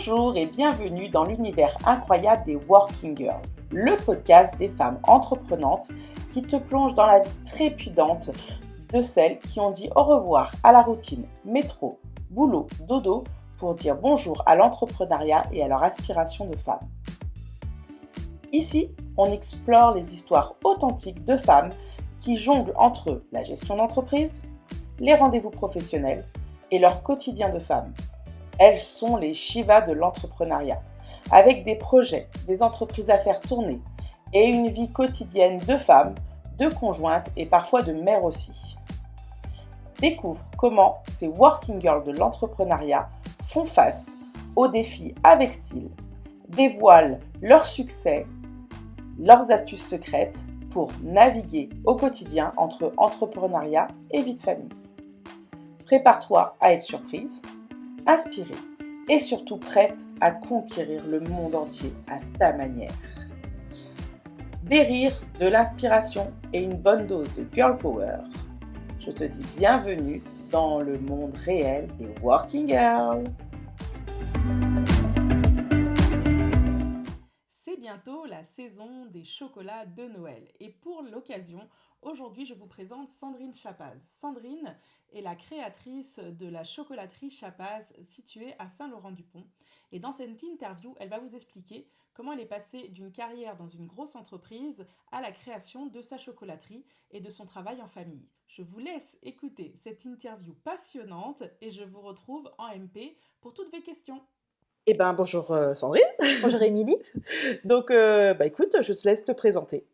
Bonjour et bienvenue dans l'univers incroyable des Working Girls, le podcast des femmes entreprenantes qui te plonge dans la vie trépidante de celles qui ont dit au revoir à la routine métro, boulot, dodo pour dire bonjour à l'entrepreneuriat et à leur aspiration de femmes. Ici, on explore les histoires authentiques de femmes qui jonglent entre la gestion d'entreprise, les rendez-vous professionnels et leur quotidien de femme. Elles sont les Shivas de l'entrepreneuriat, avec des projets, des entreprises à faire tourner et une vie quotidienne de femme, de conjointe et parfois de mère aussi. Découvre comment ces working girls de l'entrepreneuriat font face aux défis avec style, dévoilent leurs succès, leurs astuces secrètes pour naviguer au quotidien entre entrepreneuriat et vie de famille. Prépare-toi à être surprise, inspirée et surtout prête à conquérir le monde entier à ta manière. Des rires, de l'inspiration et une bonne dose de girl power. Je te dis bienvenue dans le monde réel des working girls. C'est bientôt la saison des chocolats de Noël et pour l'occasion, aujourd'hui je vous présente Sandrine Chapaz. Sandrine est la créatrice de la chocolaterie Chapaz située à Saint-Laurent-du-Pont. Et dans cette interview, elle va vous expliquer comment elle est passée d'une carrière dans une grosse entreprise à la création de sa chocolaterie et de son travail en famille. Je vous laisse écouter cette interview passionnante et je vous retrouve en MP pour toutes vos questions. Bonjour Sandrine. Bonjour Émilie. Donc, écoute, je te laisse te présenter.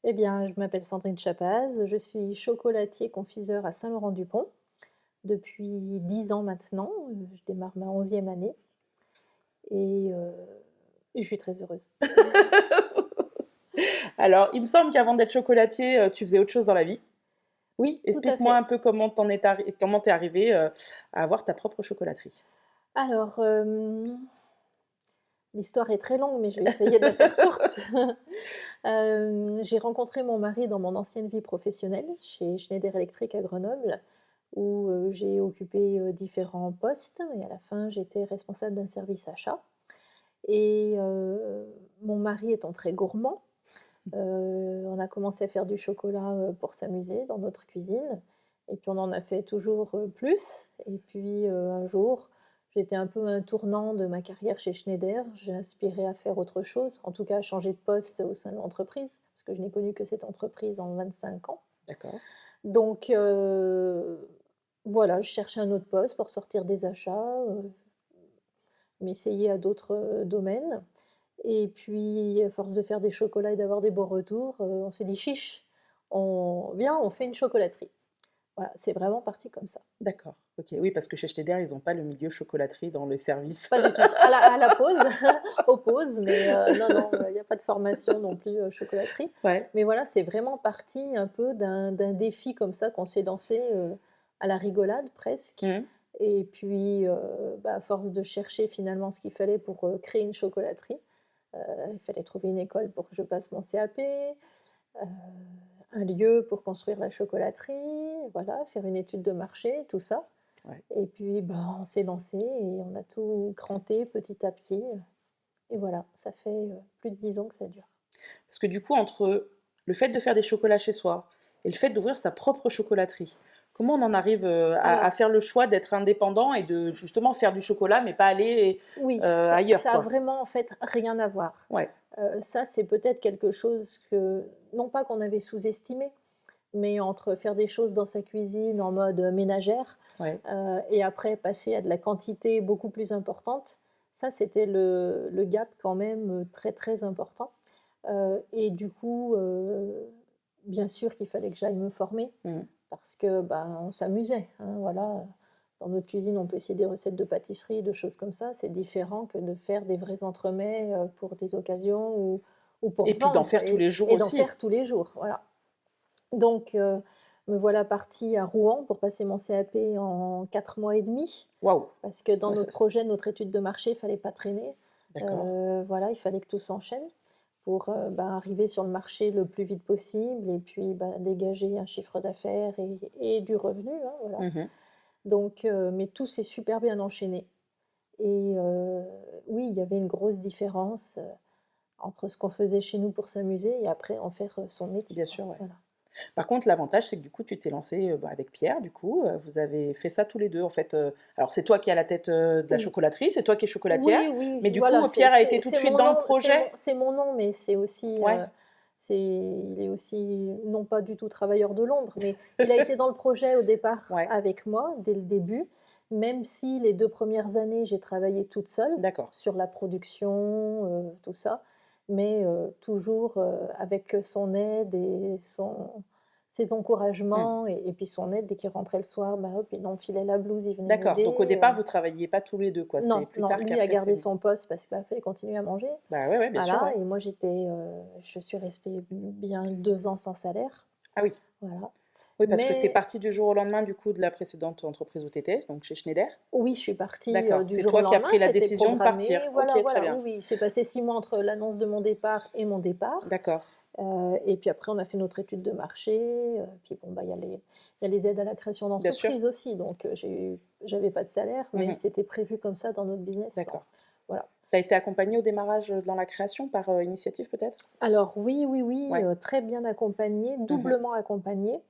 Eh bien, je m'appelle Sandrine Chapaz, je suis chocolatier-confiseur à Saint-Laurent-du-Pont depuis 10 ans maintenant. Je démarre ma 11e année et je suis très heureuse. Alors, il me semble qu'avant d'être chocolatier, tu faisais autre chose dans la vie. Oui, tout à fait. Explique-moi un peu comment t'es arrivée à avoir ta propre chocolaterie. Alors, l'histoire est très longue, mais je vais essayer de la faire courte. J'ai rencontré mon mari dans mon ancienne vie professionnelle chez Schneider Electric à Grenoble, où j'ai occupé différents postes et à la fin j'étais responsable d'un service achat. Et mon mari étant très gourmand, on a commencé à faire du chocolat pour s'amuser dans notre cuisine. Et puis on en a fait toujours plus. Et puis un jour, j'étais un peu à un tournant de ma carrière chez Schneider. J'ai aspiré à faire autre chose, en tout cas à changer de poste au sein de l'entreprise, parce que je n'ai connu que cette entreprise en 25 ans. D'accord. Donc voilà, je cherchais un autre poste pour sortir des achats, m'essayer à d'autres domaines. Et puis, à force de faire des chocolats et d'avoir des beaux retours, on s'est dit: «Chiche, on fait une chocolaterie». Voilà, c'est vraiment parti comme ça. D'accord. OK, oui, parce que chez Schneider, ils n'ont pas le milieu chocolaterie dans les services. Pas du tout. À la pause, aux pauses, mais non, il n'y a pas de formation non plus, chocolaterie. Ouais. Mais voilà, c'est vraiment parti un peu d'un défi comme ça qu'on s'est lancé, à la rigolade presque. Mmh. Et puis, à force de chercher finalement ce qu'il fallait pour, créer une chocolaterie, il fallait trouver une école pour que je passe mon CAP, un lieu pour construire la chocolaterie, voilà, faire une étude de marché, tout ça. Ouais. Et puis, on s'est lancé et on a tout cranté petit à petit, et voilà, ça fait, plus de 10 ans que ça dure. Parce que du coup, entre le fait de faire des chocolats chez soi et le fait d'ouvrir sa propre chocolaterie, comment on en arrive, à Alors faire le choix d'être indépendant et de justement faire du chocolat, mais pas aller, oui, ailleurs, ça a quoi? vraiment en fait rien à voir. Ouais. Ça, c'est peut-être quelque chose que non pas qu'on avait sous-estimé, mais entre faire des choses dans sa cuisine en mode ménagère, Ouais. et après passer à de la quantité beaucoup plus importante, ça c'était le gap quand même, très, très important. Et du coup, bien sûr qu'il fallait que j'aille me former Mmh. parce que, on s'amusait, hein, voilà. Dans notre cuisine, on peut essayer des recettes de pâtisserie, de choses comme ça. C'est différent que de faire des vrais entremets, pour des occasions ou pour Et puis d'en vendre faire tous les jours et d'en aussi. faire tous les jours, voilà. Donc me voilà partie à Rouen pour passer mon CAP en 4 mois et demi, Waouh! parce que dans notre projet, notre étude de marché, il fallait pas traîner. D'accord. Voilà, il fallait que tout s'enchaîne pour, arriver sur le marché le plus vite possible et puis, dégager un chiffre d'affaires et du revenu, hein, voilà. Mmh. Donc mais tout s'est super bien enchaîné Et oui, il y avait une grosse différence, entre ce qu'on faisait chez nous pour s'amuser et après en faire, son métier, Bien quoi. sûr, ouais. Voilà. Par contre, l'avantage, c'est que du coup, tu t'es lancée, avec Pierre, du coup, vous avez fait ça tous les 2 en fait, alors c'est toi qui es à la tête, de la Ou chocolaterie, c'est toi qui es chocolatière, Oui, oui, mais du voilà, coup, Pierre a été tout de c'est suite mon dans le nom, projet? c'est mon nom, mais c'est aussi, Ouais, il est aussi non pas du tout travailleur de l'ombre, mais il a été dans le projet au départ ouais, avec moi dès le début, même si les 2 premières années, j'ai travaillé toute seule d'accord. sur la production, tout ça, mais toujours, avec son aide et ses Mmh. encouragements et puis son aide dès qu'il rentrait le soir, bah, hop, il enfilait la blouse, il venait D'accord, donc au m'aider, départ, vous travailliez pas tous les 2 quoi, c'est non, plus non, tard lui a qu'après c'est gardé vous son poste parce qu'il fallait continuer à manger. bah, ouais, ouais, bien sûr, Voilà, ouais. et moi je suis restée bien 2 ans sans salaire, Ah oui, voilà. oui, parce que tu es Mais partie du jour au lendemain, du coup, de la précédente entreprise où tu étais, donc chez Schneider? oui, je suis partie, D'accord, du c'est jour au toi qui as lendemain, pris la c'était décision de partir? programmé, OK, voilà, très voilà, oui, bien. oui. Il s'est passé 6 mois entre l'annonce de mon départ et mon départ, D'accord, et puis après on a fait notre étude de marché, puis bon, bah, il y a les aides à la création bien sûr. d'entreprise aussi, donc j'avais pas de salaire, mais Mmh. c'était prévu comme ça dans notre business plan. D'accord. Voilà. Tu as été accompagnée au démarrage, dans la création par, Initiative peut-être? Alors oui, oui, oui, Ouais. très bien accompagnée, Mmh. doublement accompagnée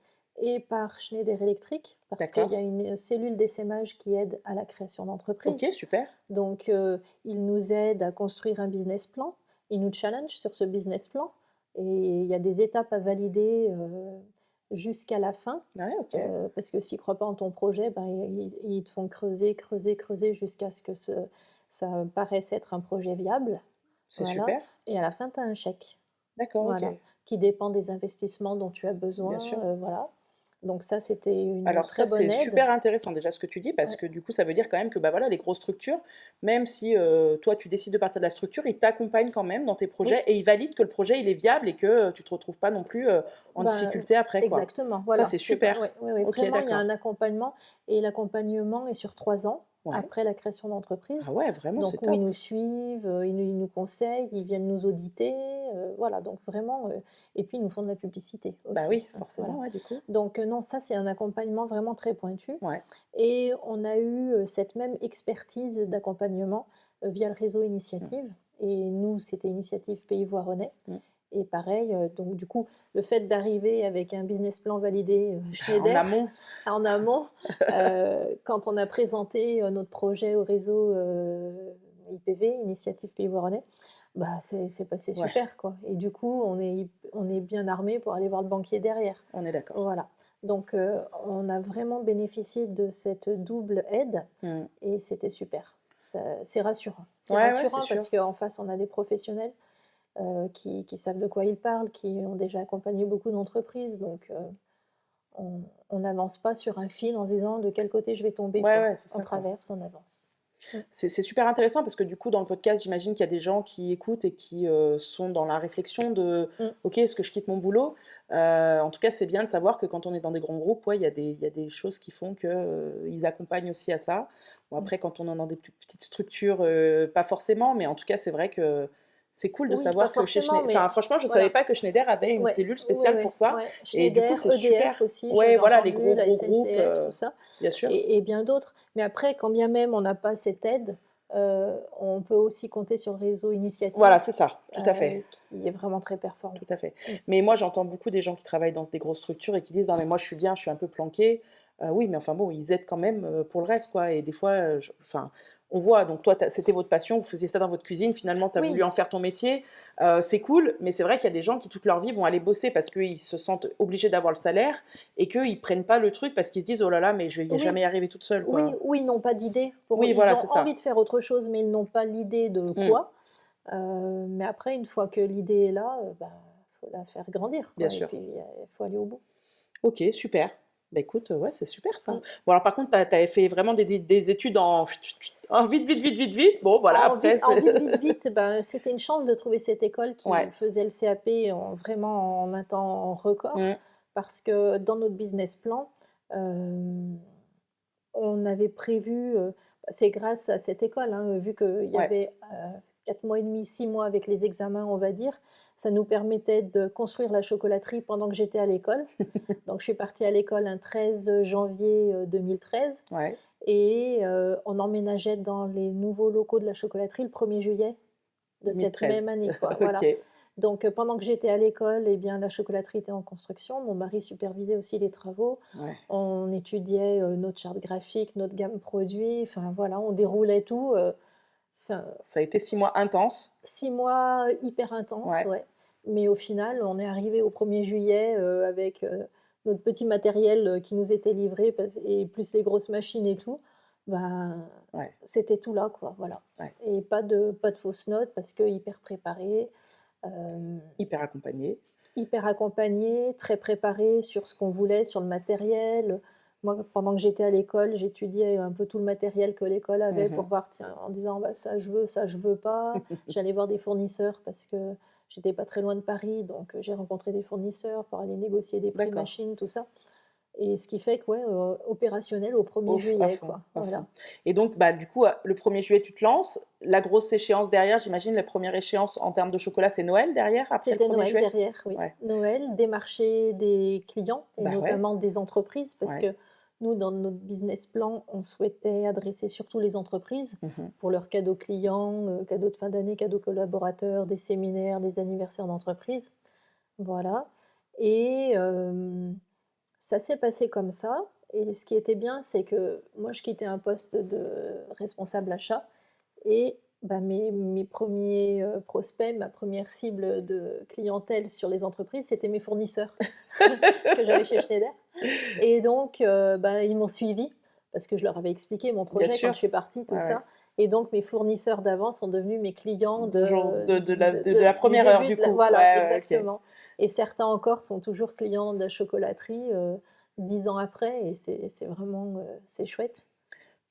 et par Schneider Electric parce qu'il D'accord. y a une cellule d'essaimage qui aide à la création OK, d'entreprise. super. Donc ils nous aident à construire un business plan, ils nous challenge sur ce business plan et il y a des étapes à valider, jusqu'à la fin, Ouais, OK, parce que s'ils ne croient pas en ton projet, ben, ils te font creuser, creuser, creuser jusqu'à ce que ça paraisse être un projet viable. c'est Voilà, super. et à la fin, tu as un chèque. D'accord, OK, Voilà, qui dépend des investissements dont tu as bien besoin, sûr. voilà. Donc ça, c'était une Alors ça, très c'est bonne aide. super intéressant déjà ce que tu dis parce Ouais. que du coup, ça veut dire quand même que, bah, voilà, les grosses structures, même si, toi, tu décides de partir de la structure, ils t'accompagnent quand même dans tes Oui, projets et ils valident que le projet, il est viable et que, tu te retrouves pas non plus, en bah, difficulté après, quoi. exactement, Ça, voilà, c'est c'est pas, super. ouais, ouais, ouais, OK, vraiment, il y a un d'accord. accompagnement et l'accompagnement est sur 3 ans Ouais. après la création Ah d'entreprise. ouais, vraiment, c'est Donc où ils top. nous suivent, ils nous conseillent, ils viennent nous auditer, voilà, donc vraiment, et puis ils nous font de la publicité Bah aussi, oui, hein, forcément, voilà. ouais, du coup. Donc non, ça, c'est un accompagnement vraiment très pointu. Ouais. Et on a eu, cette même expertise d'accompagnement, via le réseau Mmh. Initiative, et nous, c'était Initiative Pays Voironnais, Mmh. et pareil, donc du coup, le fait d'arriver avec un business plan validé, Bah, en Schneider, amont. en amont, quand on a présenté, notre projet au réseau, IPV, Initiative Pays Voironnais, bah, c'est passé Ouais, super, quoi, et du coup, on est bien armé pour aller voir le banquier derrière. on est d'accord. Voilà. Donc on a vraiment bénéficié de cette double aide Mmh. et c'était super. C'est rassurant. C'est Ouais, ouais, c'est rassurant sûr. parce qu'en face, on a des professionnels, qui savent de quoi ils parlent, qui ont déjà accompagné beaucoup d'entreprises, donc on n'avance pas sur un fil en se disant: «De quel côté je vais tomber?» Ouais, quoi. ouais, c'est On ça, quoi. traverse, on avance. Mmh. C'est super intéressant parce que du coup, dans le podcast, j'imagine qu'il y a des gens qui écoutent et qui, sont dans la réflexion de: Mmh. «OK, est-ce que je quitte mon boulot?» En tout cas, c'est bien de savoir que quand on est dans des grands groupes, ouais, il y a des choses qui font que, ils accompagnent aussi à ça. Bon Mmh. après, quand on est dans des plus petites structures, pas forcément, mais en tout cas, c'est vrai que c'est cool de Oui, pas savoir que chez forcément, Schneider, enfin, mais franchement, je savais voilà. pas que Schneider avait une Ouais, cellule ouais, spéciale ouais, pour ça ouais. et du coup, Schneider, c'est EDF super. aussi, Ouais, j'avais voilà, les entendu, gros, la gros groupes, SNCF, tout ça, bien sûr. et bien d'autres. Mais après, quand bien même on n'a pas cette aide, on peut aussi compter sur le réseau Voilà, Initiative, c'est ça, tout à fait. qui est vraiment très performant. Tout à fait. Mmh. Mais moi, j'entends beaucoup des gens qui travaillent dans des grosses structures et qui disent: «Non, mais moi, je suis bien, je suis un peu planqué». Oui, mais enfin bon, ils aident quand même, pour le reste, quoi et des fois, je enfin, on voit donc toi, c'était votre passion, vous faisiez ça dans votre cuisine, finalement, tu as voulu Oui, en faire ton métier, c'est cool, mais c'est vrai qu'il y a des gens qui, toute leur vie, vont aller bosser parce qu'ils se sentent obligés d'avoir le salaire et qu'ils prennent pas le truc parce qu'ils se disent: «Oh là là, mais je vais oui, jamais y arriver toute seule», oui, quoi. ou ils n'ont pas d'idée pour Oui, ils voilà, ont c'est envie ça. de faire autre chose, mais ils n'ont pas l'idée de Mmh, quoi. Mais après, une fois que l'idée est là, bah, faut la faire grandir, bien quoi, et sûr. puis, il faut aller au bout. OK, super. Bah, écoute, ouais, c'est super ça. Mmh. Bon alors par contre, tu avais fait vraiment des études en vite, vite, vite, vite, vite. Bon voilà, après En c'est vite, vite, vite, ben, c'était une chance de trouver cette école ouais. qui faisait le CAP vraiment en un temps record, Mmh. parce que dans notre business plan, hem, on avait prévu, c'est grâce à cette école, hein, vu qu'il y Ouais. avait, 4 mois et demi, 6 mois avec les examens, on va dire, ça nous permettait de construire la chocolaterie pendant que j'étais à l'école. Donc je suis partie à l'école un 13 janvier, 2013, Ouais. et on emménageait dans les nouveaux locaux de la chocolaterie le 1er juillet de cette 2013. même année, quoi, OK. voilà. Donc pendant que j'étais à l'école, eh bien, la chocolaterie était en construction. Mon mari supervisait aussi les travaux. Ouais. On étudiait, notre charte graphique, notre gamme produit, enfin voilà, on déroulait tout, enfin Ça a été 6 mois intenses. 6 mois hyper intenses, Ouais. ouais. Mais au final, on est arrivé au 1er juillet, avec, notre petit matériel, qui nous était livré et plus les grosses machines et tout. Ben, Ouais. c'était tout là, quoi, voilà. Ouais. Et pas de fausses notes parce que hyper préparé, hem, Hyper accompagné. hyper accompagné, très préparé sur ce qu'on voulait, sur le matériel. Moi, pendant que j'étais à l'école, j'étudiais un peu tout le matériel que l'école avait pour Mmh. voir, tiens, en disant: «Bah, ça je veux pas». J'allais voir des fournisseurs parce que j'étais pas très loin de Paris, donc j'ai rencontré des fournisseurs pour aller négocier des prix D'accord. machines, tout ça, et ce qui fait que, ouais, opérationnel au 1er À juillet, fond, quoi, à voilà. fond. Et donc, bah, du coup, le 1er juillet, tu te lances. La grosse échéance derrière, j'imagine, la première échéance en termes de chocolat, c'est Noël derrière, après le C'était 1er Noël juillet? derrière, oui. Ouais. Noël, démarcher des clients et Bah, ouais, notamment des entreprises parce ouais. que nous, dans notre business plan, on souhaitait adresser surtout les entreprises Mmh. pour leurs cadeaux clients, cadeaux de fin d'année, cadeaux collaborateurs, des séminaires, des anniversaires d'entreprise. Voilà, et ça s'est passé comme ça, et ce qui était bien, c'est que moi, je quittais un poste de responsable achat et bah, mes 1ers, prospects, ma première cible de clientèle sur les entreprises, c'était mes fournisseurs que j'avais chez Schneider, et donc bah, ils m'ont suivie parce que je leur avais expliqué mon Bien projet quand je sûr. suis partie, tout Ouais, ouais. ça, et donc mes fournisseurs d'avant sont devenus mes clients De jour de la du première heure, début du de la coup? voilà, Ouais, ouais, OK. exactement, et certains encore sont toujours clients de la chocolaterie, 10 ans après, et c'est vraiment, c'est chouette.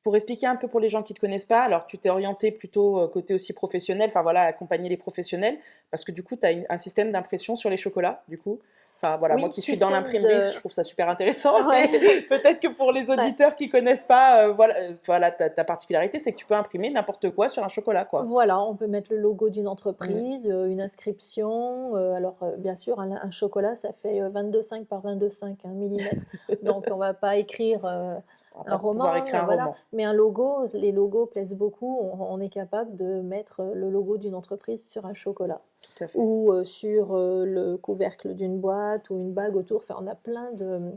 Pour expliquer un peu pour les gens qui ne te connaissent pas, alors tu t'es orienté plutôt, côté aussi professionnel, enfin voilà, accompagner les professionnels, parce que du coup, tu as un système d'impression sur les chocolats, du coup? Enfin voilà, moi Oui, qui suis dans système l'imprimerie, de je trouve ça super intéressant, mais ouais, peut-être que pour les ouais. auditeurs qui connaissent pas, voilà, ta particularité, c'est que tu peux imprimer n'importe quoi sur un chocolat, quoi. Voilà, on peut mettre le logo d'une Mmh. entreprise, une inscription, alors, bien sûr, un chocolat, ça fait, 22,5 par 22,5 millimètres, donc on va pas écrire, On va un pas pouvoir roman, écrire un voilà, roman. mais un logo, les logos plaisent beaucoup. On est capable de mettre, le logo d'une entreprise sur un chocolat Tout à fait. ou, sur, le couvercle d'une boîte ou une bague autour. Enfin, on a plein de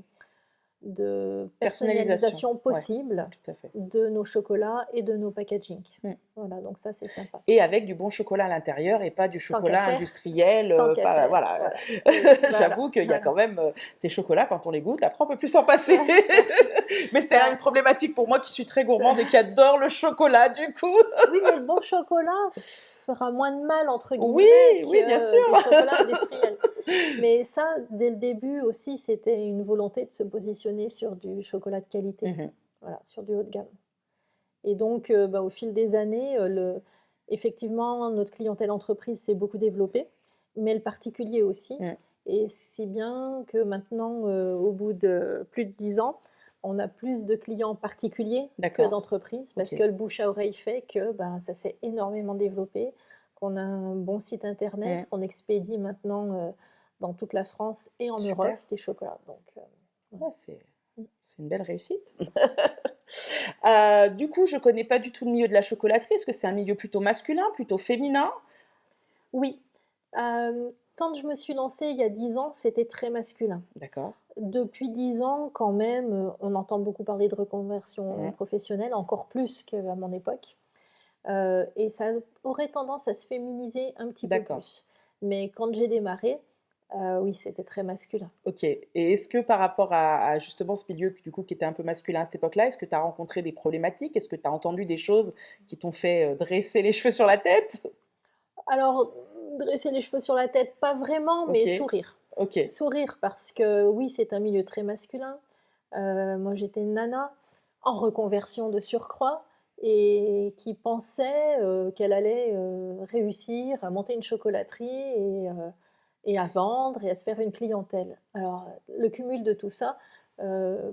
Personnalisation, personnalisation ouais, possible tout à fait. de nos chocolats et de nos packaging. Mmh. Voilà, donc ça, c'est sympa. Et avec du bon chocolat à l'intérieur et pas du Tant qu'à chocolat faire, industriel, tant qu'à pas faire, voilà, voilà. Oui, voilà, j'avoue qu'il y a voilà. quand même, tes chocolats quand on les goûte, après on peut plus s'en passer. Ouais, merci. Mais c'est une Bah, problématique pour moi qui suis très ça gourmande et qui adore le chocolat du coup. oui, mais le bon chocolat fera moins de mal, entre Oui, guillemets, oui, bien que des sûr. chocolats industriels. Mais ça, dès le début aussi, c'était une volonté de se positionner sur du chocolat de qualité, Mmh. voilà, sur du haut de gamme. Et donc, bah, au fil des années, effectivement, notre clientèle entreprise s'est beaucoup développée, mais le particulier aussi. Mmh. Et si bien que maintenant, au bout de plus de 10 ans, on a plus de clients particuliers que D'accord, d'entreprises parce que OK. le bouche à oreille fait que, ben, ça s'est énormément développé, qu'on a un bon site internet, Mmh. qu'on expédie maintenant, dans toute la France et en Europe Super. des chocolats, donc voilà. Ouais, c'est Mmh. c'est une belle réussite. Du coup, je connais pas du tout le milieu de la chocolaterie. Est-ce que c'est un milieu plutôt masculin, plutôt féminin? Oui, quand je me suis lancée il y a 10 ans, c'était très masculin. D'accord. Depuis 10 ans, quand même, on entend beaucoup parler de reconversion Mmh. professionnelle, encore plus qu'à mon époque, et ça aurait tendance à se féminiser un petit peu D'accord. plus. Mais quand j'ai démarré, oui, c'était très masculin. OK, et est-ce que par rapport à justement ce milieu du coup qui était un peu masculin à cette époque-là, est-ce que tu as rencontré des problématiques? Est-ce que tu as entendu des choses qui t'ont fait, dresser les cheveux sur la tête? Alors, dresser les cheveux sur la tête, pas vraiment, mais OK, sourire. OK, Sourire parce que oui, c'est un milieu très masculin. Moi, j'étais nana, en reconversion de surcroît, et qui pensait, qu'elle allait, réussir à monter une chocolaterie et à vendre et à se faire une clientèle. Alors, le cumul de tout ça,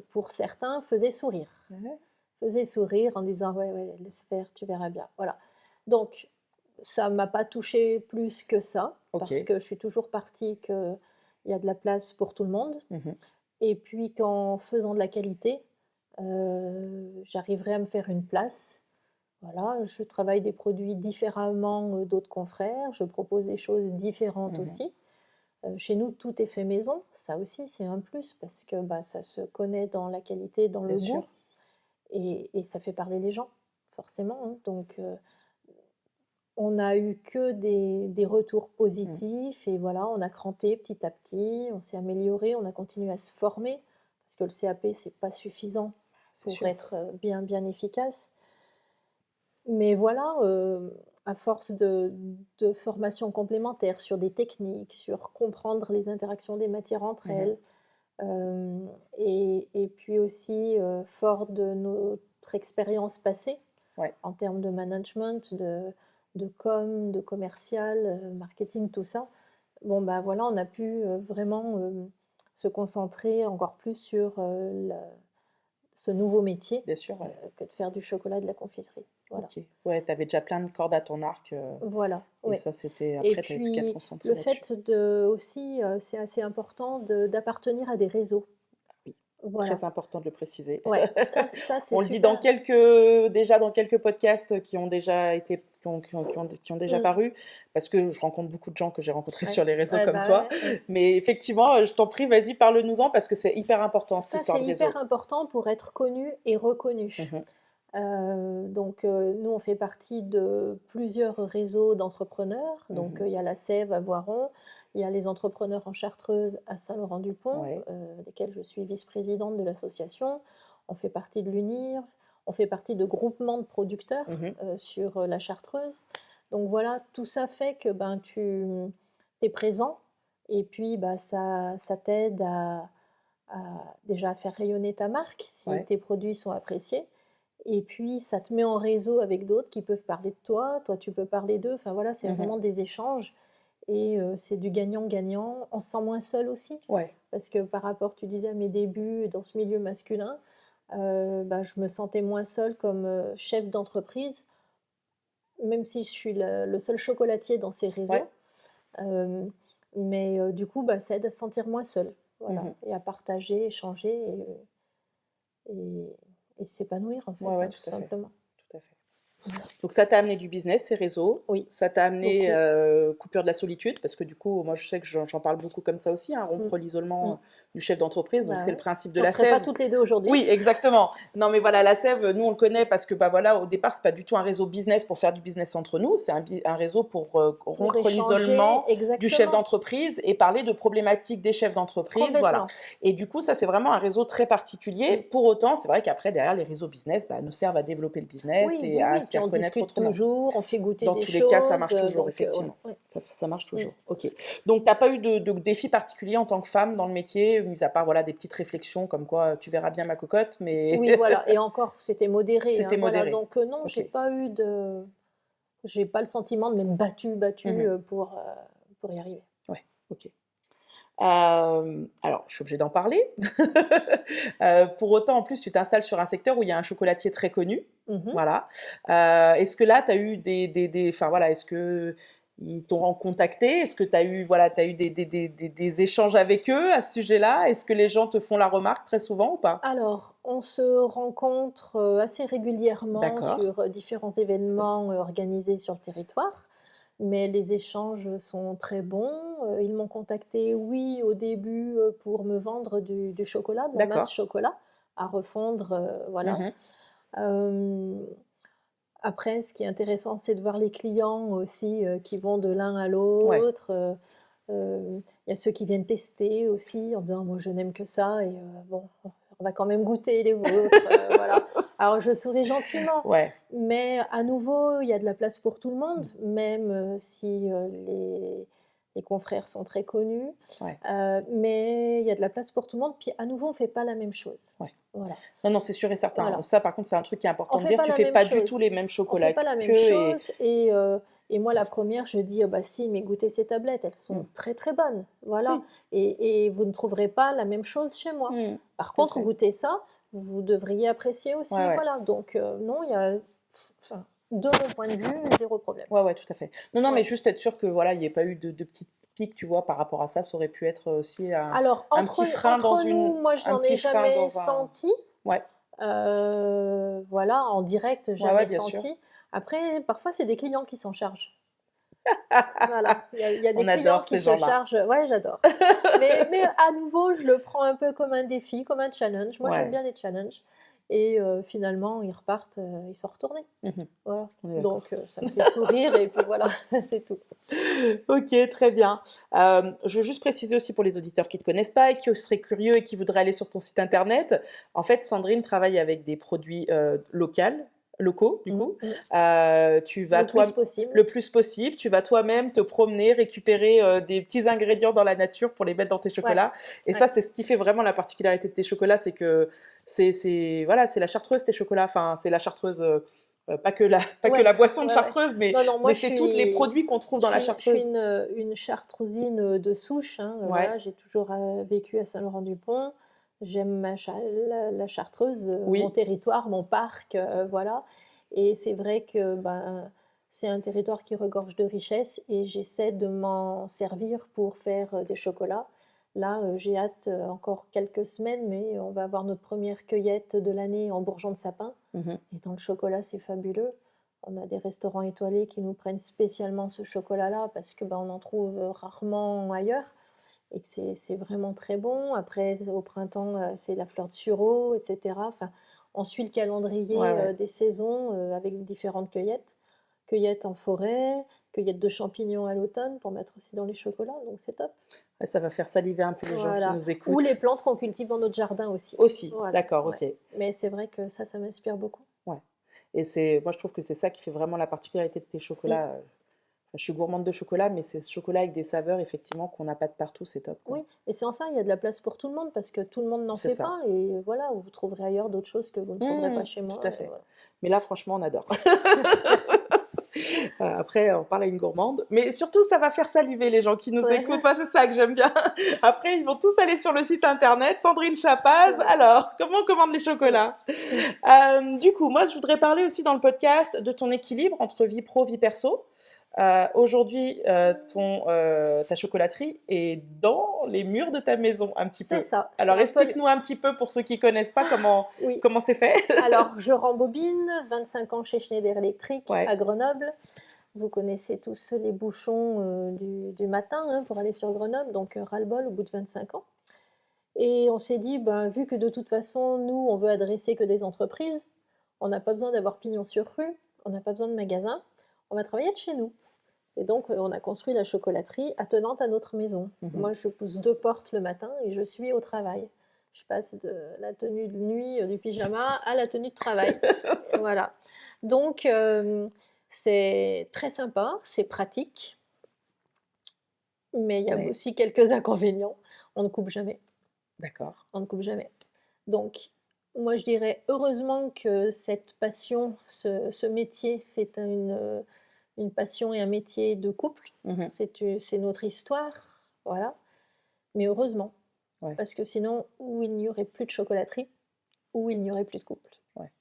pour certains, ouais, faisait sourire en disant: «Ouais, ouais, laisse faire, tu verras bien». Voilà. Donc ça m'a pas touchée plus que ça, parce OK. que je suis toujours partie qu'il y a de la place pour tout le monde, Mmh. et puis qu'en faisant de la qualité, j'arriverai à me faire une place. Voilà, je travaille des produits différemment, d'autres confrères, je propose des choses différentes Mmh. aussi. Chez nous, tout est fait maison, ça aussi c'est un plus parce que, bah, ça se connaît dans la qualité, dans Bien le goût sûr. et ça fait parler les gens, forcément, hein. Donc on a eu que des retours Mmh. positifs et voilà, on a cranté petit à petit, on s'est amélioré, on a continué à se former parce que le CAP, c'est pas suffisant C'est pour sûr. être, bien efficace. Mais voilà, à force de formations complémentaires sur des techniques, sur comprendre les interactions des matières entre Mmh. elles, et puis aussi, fort de notre expérience passée Ouais, en termes de management, de com, de commercial, marketing, tout ça. Bon, bah, voilà, on a pu, vraiment, se concentrer encore plus sur, ce nouveau métier, bien sûr, ouais. que de faire du chocolat et de la confiserie. Voilà. OK. Ouais, tu avais déjà plein de cordes à ton arc, Voilà, et ouais. ça, c'était Et après, tu avais plus qu'à te puis concentrer le là-dessus. fait de aussi, c'est assez important d'appartenir à des réseaux. Oui, Voilà. très important de le préciser. Ouais, ça c'est On le dit dans super. quelques podcasts qui ont déjà été qui ont déjà Mmh. paru, parce que je rencontre beaucoup de gens que j'ai rencontrés Ouais. sur les réseaux Ouais, comme bah, toi. ouais, ouais. Mais effectivement, je t'en prie, vas-y, parle-nous-en parce que c'est hyper important, cette Ça, histoire c'est de hyper réseau. important pour être connu et reconnu. Mmh. Donc nous, on fait partie de plusieurs réseaux d'entrepreneurs. Donc Mmh. il y a la Sève à Voiron, il y a les entrepreneurs en Chartreuse à Saint-Laurent-du-Pont, Ouais. desquels je suis vice-présidente de l'association. On fait partie de l'UNIRV, on fait partie de groupements de producteurs Mmh. sur la Chartreuse. Donc voilà, tout ça fait que ben, tu es présent et puis bah, ça t'aide déjà à faire rayonner ta marque si Ouais. tes produits sont appréciés. Et puis, ça te met en réseau avec d'autres qui peuvent parler de toi, toi tu peux parler d'eux. Enfin voilà, c'est Mmh. vraiment des échanges et c'est du gagnant-gagnant. On se sent moins seul aussi, Ouais. parce que par rapport, tu disais, à mes débuts dans ce milieu masculin, bah, je me sentais moins seule comme chef d'entreprise, même si je suis le seul chocolatier dans ces Ouais. réseaux. Euh, mais du coup, bah, ça aide à se sentir moins seul. Voilà, Mmh. et à partager, échanger et, et s'épanouir en Ouais, fait, ouais, hein, tout tout à fait, simplement. tout à fait. Voilà. Donc ça t'a amené du business, ces réseaux. Oui, Ça t'a amené, beaucoup. coupure de la solitude parce que du coup, moi je sais que j'en parle beaucoup comme ça aussi, hein, Mmh. rompre Mmh. l'isolement du chef d'entreprise, donc Bah, c'est le ouais. principe de On la serait pas sève. toutes les 2 aujourd'hui. Oui, exactement. Non, mais voilà, la sève, nous on le connaît parce que bah voilà, au départ, c'est pas du tout un réseau business pour faire du business entre nous, c'est un réseau pour Pour rompre échanger l'isolement du chef exactement, d'entreprise et parler de problématiques des chefs d'entreprise, voilà. complètement. Et du coup, ça c'est vraiment un réseau très particulier. Mmh. Pour autant, c'est vrai qu'après, derrière, les réseaux business bah, nous servent à développer le business Oui, et oui, à oui, se puis faire on connaître discute autrement. toujours, on fait goûter Dans des tous les cas, ça choses, marche toujours, donc ouais, effectivement. ouais. Ça marche Mmh. toujours. Ok. Donc, tu n'as pas eu de défi particulier en tant que femme dans le métier, mis à part voilà, des petites réflexions comme quoi tu verras bien ma cocotte, mais Oui, voilà, et encore, c'était modéré, hein, c'était voilà, modéré. donc non, Ok. j'ai pas le sentiment de m'être battue, Mhm. pour y arriver. Ouais, ok. Alors, je suis obligée d'en parler. Pour autant, en plus, tu t'installes sur un secteur où il y a un chocolatier très connu. Mmh. Voilà. Est-ce que là, tu as eu enfin, voilà, est-ce que ils t'ont contacté? Est-ce que tu as eu, voilà, t'as eu des échanges avec eux à ce sujet-là? Est-ce que les gens te font la remarque très souvent ou pas? Alors, on se rencontre, assez régulièrement D'accord. sur, différents événements, organisés sur le territoire, mais les échanges sont très bons. Ils m'ont contacté, oui, au début, pour me vendre du chocolat, de la masse D'accord. chocolat à refondre, voilà. Mhm. Hem, Après, ce qui est intéressant, c'est de voir les clients aussi, qui vont de l'un à Ouais. l'autre, il y a ceux qui viennent tester aussi en disant: «Moi, je n'aime que ça et bon, on va quand même goûter les vôtres», voilà. Alors je souris gentiment, Ouais. mais à nouveau, il y a de la place pour tout le monde, même, si, les confrères sont très connus, Ouais. mais il y a de la place pour tout le monde, puis à nouveau, on ne fait pas la même chose. Ouais. Voilà, Non, non, c'est sûr et certain. voilà. Ça, par contre, c'est un truc qui est On important de fait dire. pas Tu la fais même pas du tout chose. les mêmes On fait chocolats pas la même qu'eux et chose et moi la première je dis: «Oh bah si, mais goûtez ces tablettes, elles mmh. sont très, très bonnes». Voilà, Oui. et vous ne trouverez pas la même chose chez moi. Mmh. Par Tout à contre, fait. goûtez ça, vous devriez apprécier Ouais, aussi, ouais. voilà. Donc non, il y a enfin, de mon point de vue, zéro problème. Ouais, ouais, tout à fait. Non, non, mais Ouais. juste être sûr que voilà, il n'y ait pas eu de petites piques, tu vois, par rapport à ça. Ça aurait pu être aussi Alors un petit frein dans entre nous, moi je un n'en ai petit frein jamais dans un. senti. Ouais. Voilà, en direct, Ouais, ouais, jamais bien sûr. senti. Après, parfois, c'est des clients qui s'en chargent. Voilà, il y a des On clients adore qui ces se gens-là. chargent, ouais, j'adore. Mais à nouveau, je le prends un peu comme un défi, comme un challenge. Moi, j'aime Ouais. bien les challenges et finalement, ils repartent, ils sont retournés. Mmh. Voilà, On est d'accord. donc ça me fait sourire et puis voilà, c'est tout. OK, très bien. Je veux juste préciser aussi pour les auditeurs qui ne te connaissent pas et qui seraient curieux et qui voudraient aller sur ton site internet. En fait, Sandrine travaille avec des produits, locaux du Mmh coup. mh. Tu vas Le plus toi possible. le plus possible, tu vas toi-même te promener, récupérer, des petits ingrédients dans la nature pour les mettre dans tes Ouais, chocolats et ouais. ça, c'est ce qui fait vraiment la particularité de tes chocolats, c'est que voilà, c'est la chartreuse tes chocolats, enfin, c'est la chartreuse, pas que Ouais, la boisson de ouais, ouais. chartreuse, mais Non, non, moi c'est tous les produits qu'on trouve dans la je suis chartreuse. une chartrousine, de souche, hein, Ouais, voilà, j'ai toujours, vécu à Saint-Laurent-du-Pont. J'aime la Chartreuse, mon oui. territoire, mon parc, voilà et c'est vrai que, ben, c'est un territoire qui regorge de richesses et j'essaie de m'en servir pour faire, des chocolats. Là, j'ai hâte, encore quelques semaines, mais on va avoir notre première cueillette de l'année en bourgeons de sapin. Mmh. Et dans le chocolat, c'est fabuleux. On a des restaurants étoilés qui nous prennent spécialement ce chocolat-là parce que, bah, on en trouve, rarement ailleurs et que c'est vraiment très bon. Après, au printemps, c'est la fleur de sureau et cetera. Enfin, on suit le Ouais, calendrier, ouais. des saisons, avec différentes cueillettes. Cueillettes en forêt, cueillettes de champignons à l'automne pour mettre aussi dans les chocolats, donc c'est top. Ouais, ça va faire saliver un peu les gens qui Voilà. nous Ou les écoutent. plantes qu'on cultive dans notre jardin aussi. Aussi, Voilà, d'accord, ouais. OK. Mais c'est vrai que ça m'inspire beaucoup. Ouais et moi, je trouve que c'est ça qui fait vraiment la particularité de tes Mmh. chocolats, je suis gourmande de chocolat, mais c'est ce chocolat avec des saveurs effectivement qu'on n'a pas de partout, c'est top, quoi. Oui et c'est en ça, il y a de la place pour tout le monde parce que tout le monde n'en C'est fait ça. pas et voilà, vous trouverez ailleurs d'autres choses que vous ne trouverez pas Mmh, chez tout moi à et fait. voilà. Mais là, franchement, on adore. Merci. Après, on parle à une gourmande, mais surtout, ça va faire saliver les gens qui nous écoutent. Ouais, Moi, c'est ça que j'aime bien. Après, ils vont tous aller sur le site internet, Sandrine Chapaz. ouais, Alors, comment on commande les ouais. chocolats? Du coup, moi, je voudrais parler aussi dans le podcast de ton équilibre entre vie pro, vie perso. Aujourd'hui, ta chocolaterie est dans les murs de ta maison, un petit C'est peu. ça, c'est Alors, un peu l explique-nous un petit peu pour ceux qui connaissent pas oui. comment c'est fait. Alors je rembobine, 25 ans chez Schneider Electric à Ouais. Grenoble. Vous connaissez tous les bouchons, du matin, hein, pour aller sur Grenoble, donc ras-le-bol au bout de 25 ans et on s'est dit: «Ben, vu que de toute façon, nous, on veut adresser que des entreprises, on n'a pas besoin d'avoir pignon sur rue, on n'a pas besoin de magasin, on va travailler de chez nous». Et donc, on a construit la chocolaterie attenante à notre maison. Mmh. Moi, je pousse 2 portes le matin et je suis au travail. Je passe de la tenue de nuit, du pyjama à la tenue de travail. Et voilà. Donc, c'est très sympa, c'est pratique, mais il y a Ouais, aussi quelques inconvénients. On ne coupe jamais, d'accord. on ne coupe jamais. Donc, moi, je dirais heureusement que cette passion, ce métier, c'est une passion et un métier de couple. Mmh. C'est notre histoire, voilà. Mais heureusement, Ouais, parce que sinon, ou il n'y aurait plus de chocolaterie, ou il n'y aurait plus de couple. ouais.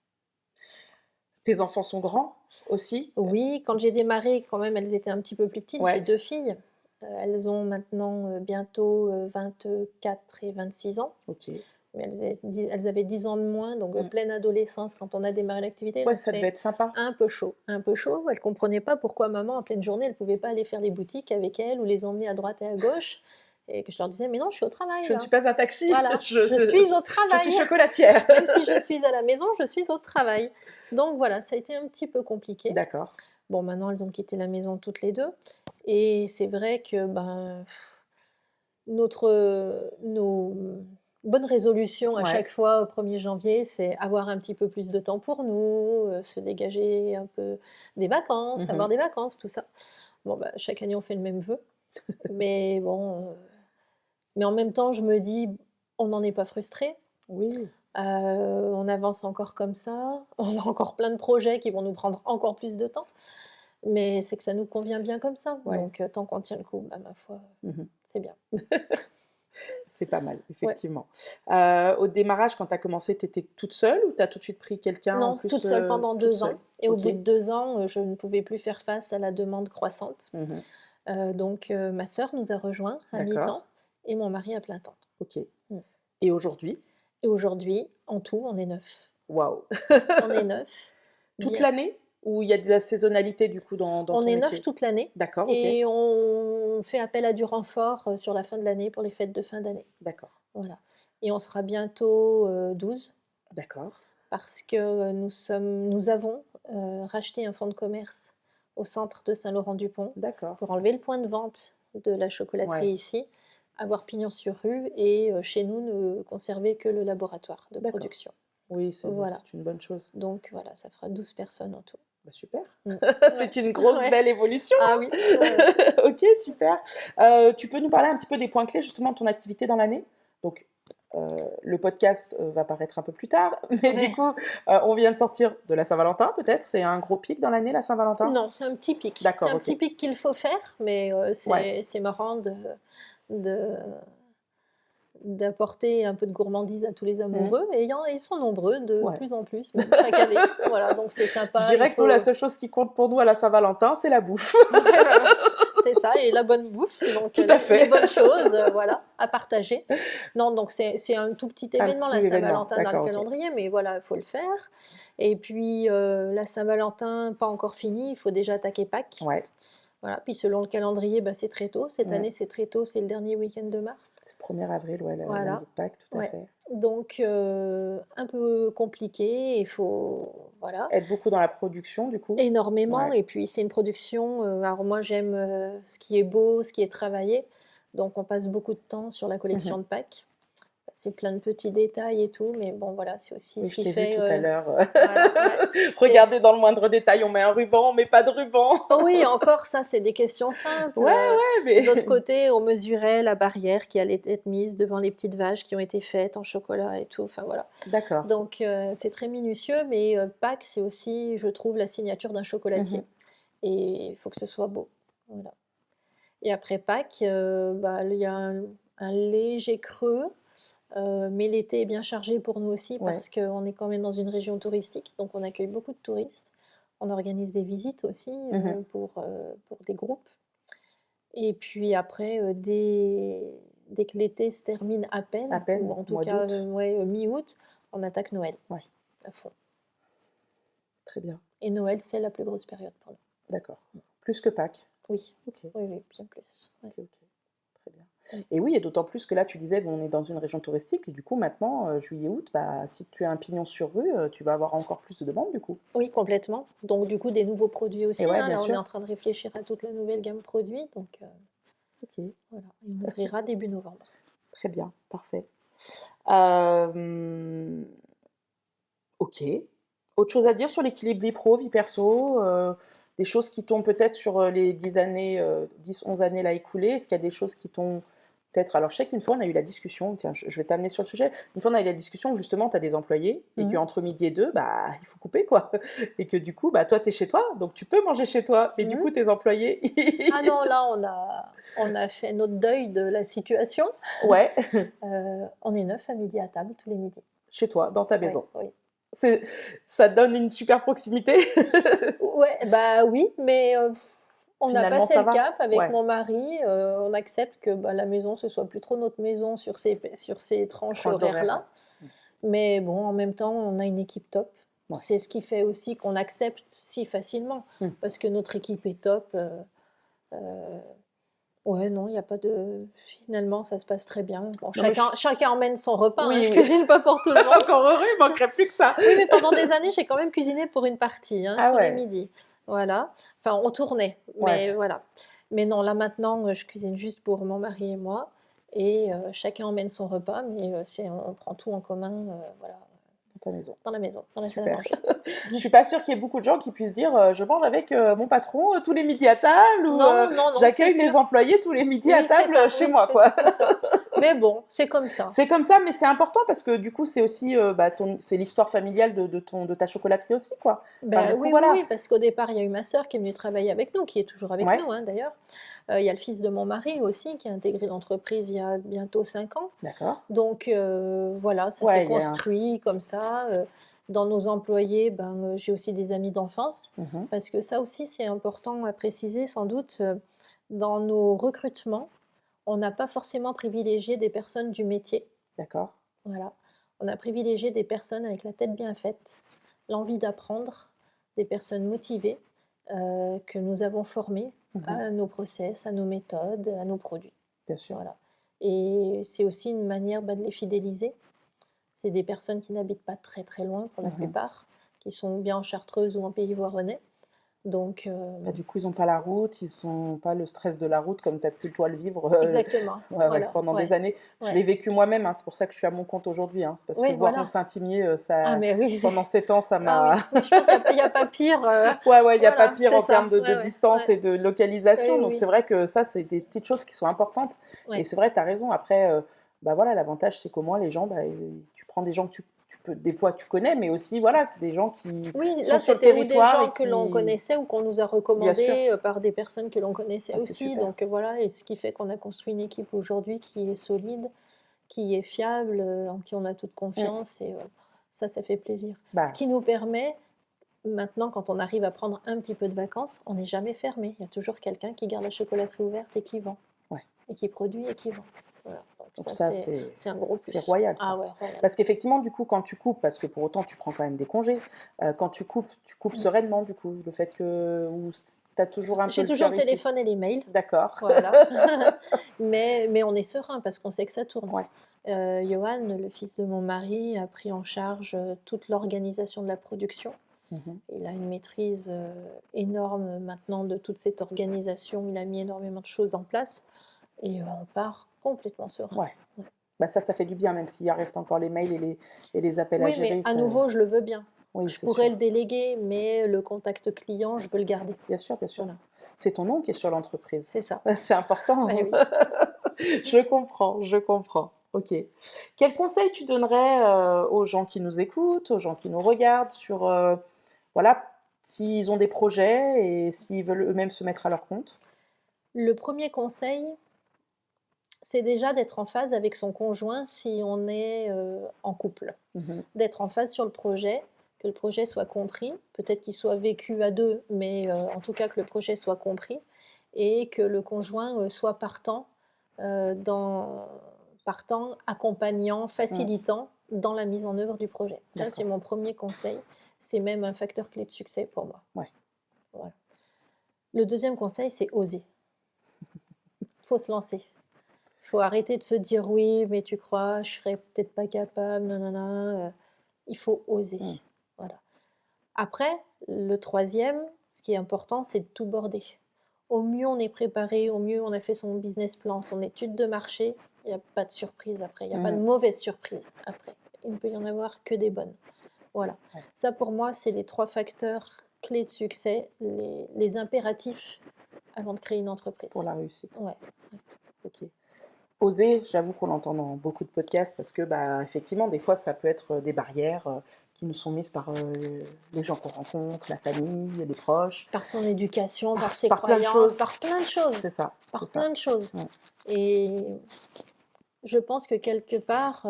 Tes enfants sont grands aussi? Oui, quand j'ai démarré, quand même, elles étaient un petit peu plus petites. J'ai Ouais, 2 filles. Elles ont maintenant, bientôt, 24 et 26 ans. OK. Mais elles avaient 10 ans de moins, donc Mmh. pleine adolescence quand on a démarré l'activité, Ouais, donc ça devait c'était être sympa. un peu chaud, un peu chaud. Elles ne comprenaient pas pourquoi maman, en pleine journée, elle ne pouvait pas aller faire les boutiques avec elles ou les emmener à droite et à gauche et que je leur disais: «Mais non, je suis au travail Je ne là, suis pas un taxi, voilà, je suis au je suis travail, chocolatière. même si je suis à la maison, je suis au travail». Donc voilà, ça a été un petit peu compliqué. D'accord. Bon, maintenant elles ont quitté la maison toutes les 2 et c'est vrai que, ben, nos bonnes résolutions à Ouais. chaque fois au 1er janvier, c'est avoir un petit peu plus de temps pour nous, se dégager un peu des vacances, Mmh. avoir des vacances, tout ça. Bon, bah, chaque année on fait le même vœu, mais bon, mais en même temps je me dis: «On n'en est pas frustrés, Oui, on avance encore comme ça, on a encore plein de projets qui vont nous prendre encore plus de temps, mais c'est que ça nous convient bien comme ça, ouais. donc tant qu'on tient le coup, bah, ma foi, Mmh. c'est bien». C'est pas mal, Ouais. effectivement. Au démarrage, quand tu as commencé, tu étais toute seule ou tu as tout de suite pris quelqu'un en Non, toute plus, seule pendant toute 2 seule? ans et au OK. bout de 2 ans, je ne pouvais plus faire face à la demande croissante. Mmh. Donc ma sœur nous a rejoints à D'accord, mi-temps et mon mari à plein temps. OK Mmh et aujourd'hui? et aujourd'hui, en tout, on est 9. Waouh! On est 9. Toute Bien. l'année? Ou il y a de la saisonnalité du coup dans On ton est 9 métier? toute l'année D'accord, OK. et on fait appel à du renfort, sur la fin de l'année pour les fêtes de fin d'année. D'accord, Voilà et on sera bientôt, 12 d'accord, parce que nous avons, racheté un fonds de commerce au centre de Saint-Laurent-du-Pont d'accord. pour enlever le point de vente de la chocolaterie Ouais, ici, avoir pignon sur rue et chez nous, ne conserver que le laboratoire de d'accord. production. Oui, c'est Voilà, c'est une bonne chose. donc voilà, ça fera 12 personnes en tout. Bah, super. Mmh. Ouais, C'est une grosse ouais. belle évolution, Ah oui, ouais, ouais. hein. OK, super. Tu peux nous parler un petit peu des points clés justement de ton activité dans l'année? Donc, le podcast, va paraître un peu plus tard, mais du Ouais. coup, on vient de sortir de la Saint-Valentin peut-être? C'est un gros pic dans l'année, la Saint-Valentin? Non, c'est un petit pic. C'est D'accord, un OK. petit pic qu'il faut faire, mais Ouais. c'est marrant de d'apporter un peu de gourmandise à tous les Mmh. amoureux et ils sont nombreux de Ouais. plus en plus, même chaque année. Voilà, donc c'est Je sympa, il dirais que nous, la faut seule chose qui compte pour nous à la Saint-Valentin, c'est la bouffe. ouais, ouais, ouais, c'est ça et la bonne bouffe, donc Tout à les fait. bonnes choses, voilà, à partager. Non, donc c'est un tout petit Un événement petit la événement, Saint-Valentin dans le d'accord, OK. calendrier, mais voilà, il faut le faire et puis, la Saint-Valentin pas encore finie, il faut déjà attaquer Pâques. Ouais, Voilà, puis selon le calendrier, bah, c'est très tôt. Cette mmh. année, c'est très tôt, c'est le dernier week-end de mars. C'est 1er avril, ouais, le lundi Voilà, de Pâques, tout à ouais. fait. Donc un peu compliqué, il faut voilà, Être beaucoup dans la production, du coup? énormément Ouais. et puis c'est une production, alors moi j'aime, ce qui est beau, ce qui est travaillé, donc on passe beaucoup de temps sur la Mmh. collection de Pâques. C'est plein de petits détails et tout, mais bon voilà, c'est aussi Oui, ce je qui t'ai vu fait, tout à l'heure, voilà, ouais, c'est regarder dans le moindre détail, on met un ruban, on met pas de ruban. oh oui, encore ça, c'est des questions simples, Ouais, ouais, de l'autre mais côté, on mesurait la barrière qui allait être mise devant les petites vaches qui ont été faites en chocolat et tout, enfin voilà. d'accord. Donc c'est très minutieux, mais Pâques, c'est aussi, je trouve, la signature d'un Mmh. chocolatier et il faut que ce soit beau, voilà. Et après Pâques, bah, il y a un léger creux, mais l'été est bien chargé pour nous aussi Ouais. parce qu'on est quand même dans une région touristique, donc on accueille beaucoup de touristes. On organise des visites aussi, Mmh. pour des groupes et puis après, dès que l'été se termine à À peine ou peine, en tout mois cas, d'août. ouais, mi-août, on attaque Noël Ouais, à fond très bien, et Noël, c'est la plus grosse période pour nous. d'accord. Plus que Pâques. Oui, OK, oui, oui, bien plus, ouais. OK, OK. Très bien. Mmh. Et oui et d'autant plus que là, tu disais, bon, on est dans une région touristique et du coup maintenant, juillet, août, bah, si tu as un pignon sur rue, tu vas avoir encore plus de demandes, du coup? Oui, complètement. Donc du coup, des nouveaux produits Et aussi, ouais, hein. bien Là, on est sûr. en train de réfléchir à toute la nouvelle gamme produits, donc OK, voilà et on ouvrira début novembre. très bien, parfait. Hem OK. Autre chose à dire sur l'équilibre vie pro, vie perso, des choses qui t'ont peut-être sur, les 10 années, 10-11 années là écoulées, est-ce qu'il y a des choses qui t'ont peut-être alors je sais qu'une fois on a eu la discussion, tiens je vais t'amener sur le sujet. Une fois on a eu la discussion où justement tu as des employés et Mmh. qu'entre midi et 2, bah, il faut couper quoi et que du coup, bah, toi tu es chez toi, donc tu peux manger chez toi, mais du Mmh. coup tes employés Ah non, là, on a fait notre deuil de la situation. ouais, On est 9 à midi à table tous les midis. chez toi, dans ta Oui, maison. oui. C'est ça donne une super proximité? Ouais, bah, oui, mais on a Finalement passé ça le va? cap avec Ouais, mon mari, on accepte que, bah, la maison, ce soit plus trop notre maison sur ces tranches tranche d'horaire, horaires-là. ouais. Mais bon, en même temps, on a une équipe top. Ouais. C'est ce qui fait aussi qu'on accepte si facilement, Mmh. parce que notre équipe est top, heu, ouais, non, il y a pas de finalement, ça se passe très bien. Bon, Non mais je chacun emmène son repas, hein, oui, je oui. cuisine pas pour tout le monde. Encore heureux, il manquerait plus que ça. Oui, mais pendant des années, j'ai quand même cuisiné pour une partie, hein, Ah tous les ouais, midis. Voilà. Enfin, on tournait, ouais, mais voilà. Mais non, là maintenant, je cuisine juste pour mon mari et moi et chacun emmène son repas, mais c'est on prend tout en commun, voilà, dans ta maison. dans la maison, dans la salle à Super. manger. Je suis pas sûre qu'il y ait beaucoup de gens qui puissent dire, «Je mange avec, mon patron, tous les midis à table» ou, Non, non, non, c'est «J'accueille sûr. mes employés tous les midis à Oui, c'est table, ça, chez oui, moi», c'est quoi. surtout ça. Mais bon, c'est comme ça. C'est comme ça, mais c'est important parce que du coup, c'est aussi, bah, ton c'est l'histoire familiale de ta chocolaterie aussi, quoi. Enfin, Ben du coup, oui, oui, voilà. oui, parce qu'au départ, il y a eu ma sœur qui est venue travailler avec nous, qui est toujours avec Ouais, nous, hein, d'ailleurs. Il y a le fils de mon mari aussi qui a intégré l'entreprise il y a bientôt 5 ans. d'accord. Donc voilà, ça s'est Ouais, il y a un construit comme ça. Dans nos employés, ben, j'ai aussi des amis d'enfance, mmh parce que ça aussi, c'est important à préciser sans doute. Dans nos recrutements, on n'a pas forcément privilégié des personnes du métier. d'accord. Voilà. On a privilégié des personnes avec la tête bien faite, l'envie d'apprendre, des personnes motivées que nous avons formées à nos process, à nos méthodes, à nos produits. Bien sûr. Voilà. Et c'est aussi une manière de les fidéliser. C'est des personnes qui n'habitent pas très très loin pour la plupart, qui sont bien en Chartreuse ou en Pays Voironnais. Donc, Bah, du coup, ils n'ont pas la route, ils n'ont pas le stress de la route comme tu as pu toi le vivre exactement. ouais, pendant des années. Je l'ai vécu moi-même, hein, c'est pour ça que je suis à mon compte aujourd'hui. Hein, c'est parce que Oui, voir voilà. mon Saint-Imier, Ah, mais oui, pendant 7 ans, ça ah m'a... oui, oui, je pense qu'il n'y a pas pire. Ouais, il n'y a pas Voilà, pire c'est en ça. termes de Ouais, distance et de localisation. Oui, Donc oui. c'est vrai que ça, c'est des petites choses qui sont importantes. Ouais. Et c'est vrai, tu as raison. Après, bah voilà, l'avantage, c'est qu'au moins les gens, bah, tu prends des gens que tu peux, des fois tu connais, mais aussi voilà, des gens qui Oui, sont là, sur le c'était ou des territoire gens et que l'on qui... connaissait ou qu'on nous a Bien sûr. recommandés par des personnes que l'on connaissait Ah, c'est aussi. super. Donc voilà, et ce qui fait qu'on a construit une équipe aujourd'hui qui est solide, qui est fiable, en qui on a toute confiance. Et ça fait plaisir. Bah, Ce qui nous permet, maintenant, quand on arrive à prendre un petit peu de vacances, on n'est jamais fermé. Il y a toujours quelqu'un qui garde la chocolaterie ouverte et qui vend. ouais. Et qui produit et qui vend. Voilà. Donc Donc ça, ça, c'est un gros c'est plus. royal, ça. Ah ouais, royal. Parce qu'effectivement, du coup, quand tu coupes, parce que pour autant, tu prends quand même des congés, quand tu coupes sereinement, du coup, le fait que tu as toujours un peu J'ai le toujours cœur le ici. téléphone et les mails. D'accord. Voilà. mais on est serein parce qu'on sait que ça tourne. Ouais. Johan, le fils de mon mari, a pris en charge toute l'organisation de la production. Il a une maîtrise énorme maintenant de toute cette organisation. Il a mis énormément de choses en place et on part complètement serein. Ouais. Bah ça fait du bien, même s'il reste encore les mails et les appels à Oui, gérer. mais à nouveau, je le veux bien. Oui, Je c'est pourrais sûr. le déléguer, mais le contact client, je veux le garder. Bien sûr, bien sûr. Voilà. C'est ton nom qui est sur l'entreprise. C'est ça. C'est important. Ouais, oui. Je comprends, je comprends. Ok. Quel conseil tu donnerais aux gens qui nous écoutent, aux gens qui nous regardent sur, voilà, s'ils ont des projets et s'ils veulent eux-mêmes se mettre à leur compte? Le premier conseil, c'est déjà d'être en phase avec son conjoint si on est en couple. D'être en phase sur le projet, que le projet soit compris, peut-être qu'il soit vécu à deux, mais en tout cas que le projet soit compris et que le conjoint soit partant, accompagnant, facilitant dans la mise en œuvre du projet. Ça, c'est mon premier conseil. C'est même un facteur clé de succès pour moi. Ouais. Voilà. Le deuxième conseil, c'est oser. Il faut se lancer. Il faut arrêter de se dire oui, mais tu crois, je serais peut-être pas capable, nanana. Il faut oser. Voilà. Après, le troisième, ce qui est important, c'est de tout border. Au mieux on est préparé, au mieux on a fait son business plan, son étude de marché, il n'y a pas de surprise après, il n'y a pas de mauvaise surprise après. Il ne peut y en avoir que des bonnes. Voilà. Ouais. Ça pour moi, c'est les 3 facteurs clés de succès, les impératifs avant de créer une entreprise. Pour la réussite. Ouais. Ok. Oser, j'avoue qu'on l'entend dans beaucoup de podcasts parce que, bah, effectivement, des fois, ça peut être des barrières qui nous sont mises par les gens qu'on rencontre, la famille, les proches. Par son éducation, par ses plein de croyances, choses. par plein de choses. C'est ça. Par plein de choses. Ouais. Et je pense que quelque part,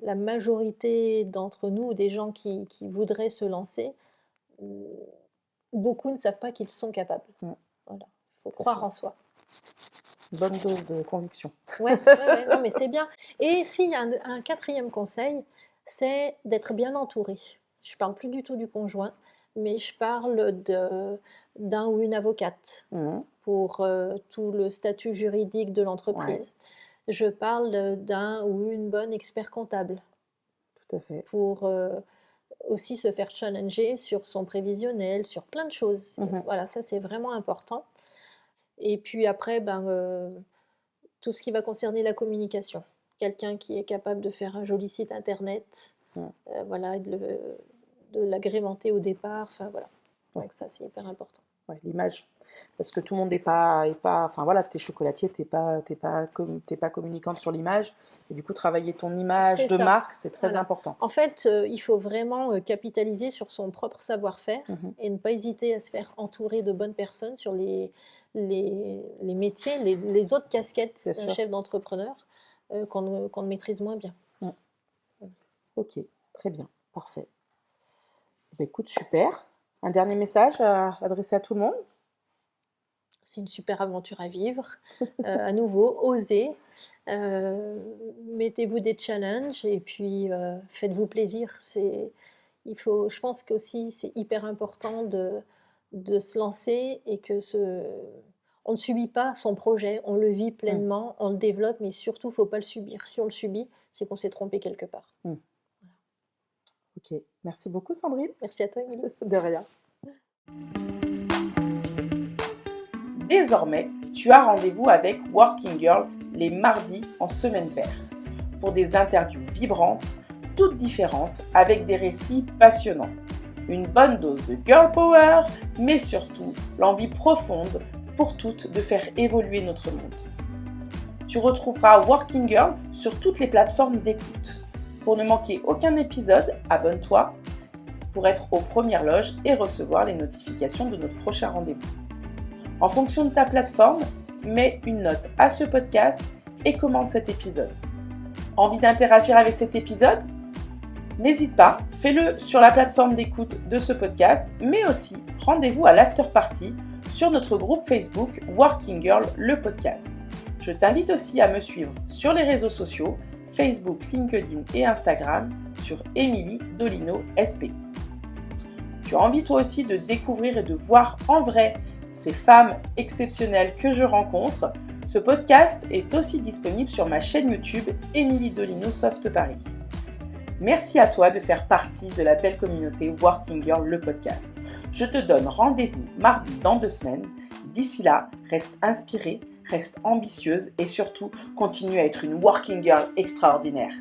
la majorité d'entre nous, des gens qui voudraient se lancer, beaucoup ne savent pas qu'ils sont capables. Voilà. Il faut croire en soi. Bonne dose de conviction. Ouais, non, mais c'est bien. Et s'il y a un quatrième conseil, c'est d'être bien entouré. Je ne parle plus du tout du conjoint, mais je parle d'un ou une avocate pour tout le statut juridique de l'entreprise. Ouais. Je parle d'un ou une bonne expert comptable. Tout à fait. Pour aussi se faire challenger sur son prévisionnel, sur plein de choses. Voilà, ça c'est vraiment important. Et puis après, tout ce qui va concerner la communication. Quelqu'un qui est capable de faire un joli site internet, voilà, de l'agrémenter au départ, enfin voilà. Donc ça, c'est hyper important. Ouais, l'image. Parce que tout le monde n'est pas, enfin voilà, t'es chocolatier, t'es pas communicante sur l'image. Et du coup, travailler ton image de marque, c'est très important. En fait, il faut vraiment capitaliser sur son propre savoir-faire et ne pas hésiter à se faire entourer de bonnes personnes sur les métiers, les autres casquettes d'un chef d'entrepreneur qu'on ne maîtrise moins bien. Ok, très bien, parfait. Écoute, super. Un dernier message à adresser à tout le monde? c'est une super aventure à vivre. À nouveau, osez, mettez-vous des challenges et puis faites-vous plaisir. Je pense qu'aussi c'est hyper important de se lancer et on ne subit pas son projet, on le vit pleinement, on le développe, mais surtout, il ne faut pas le subir. Si on le subit, c'est qu'on s'est trompé quelque part. Ok, merci beaucoup Sandrine. Merci à toi, Émilie. De rien. Désormais, tu as rendez-vous avec Working Girl les mardis en semaine paire pour des interviews vibrantes, toutes différentes, avec des récits passionnants. Une bonne dose de girl power, mais surtout l'envie profonde pour toutes de faire évoluer notre monde. Tu retrouveras Working Girl sur toutes les plateformes d'écoute. Pour ne manquer aucun épisode, abonne-toi pour être aux premières loges et recevoir les notifications de notre prochain rendez-vous. En fonction de ta plateforme, mets une note à ce podcast et commente cet épisode. Envie d'interagir avec cet épisode ? N'hésite pas, fais-le sur la plateforme d'écoute de ce podcast, mais aussi rendez-vous à l'after party sur notre groupe Facebook Working Girl le podcast. Je t'invite aussi à me suivre sur les réseaux sociaux, Facebook, LinkedIn et Instagram sur Émilie Dolino SP. Tu as envie toi aussi de découvrir et de voir en vrai ces femmes exceptionnelles que je rencontre? Ce podcast est aussi disponible sur ma chaîne YouTube Émilie Dolino Soft Paris. Merci à toi de faire partie de la belle communauté Working Girl le podcast. Je te donne rendez-vous mardi dans 2 semaines. D'ici là, reste inspirée, reste ambitieuse et surtout continue à être une Working Girl extraordinaire.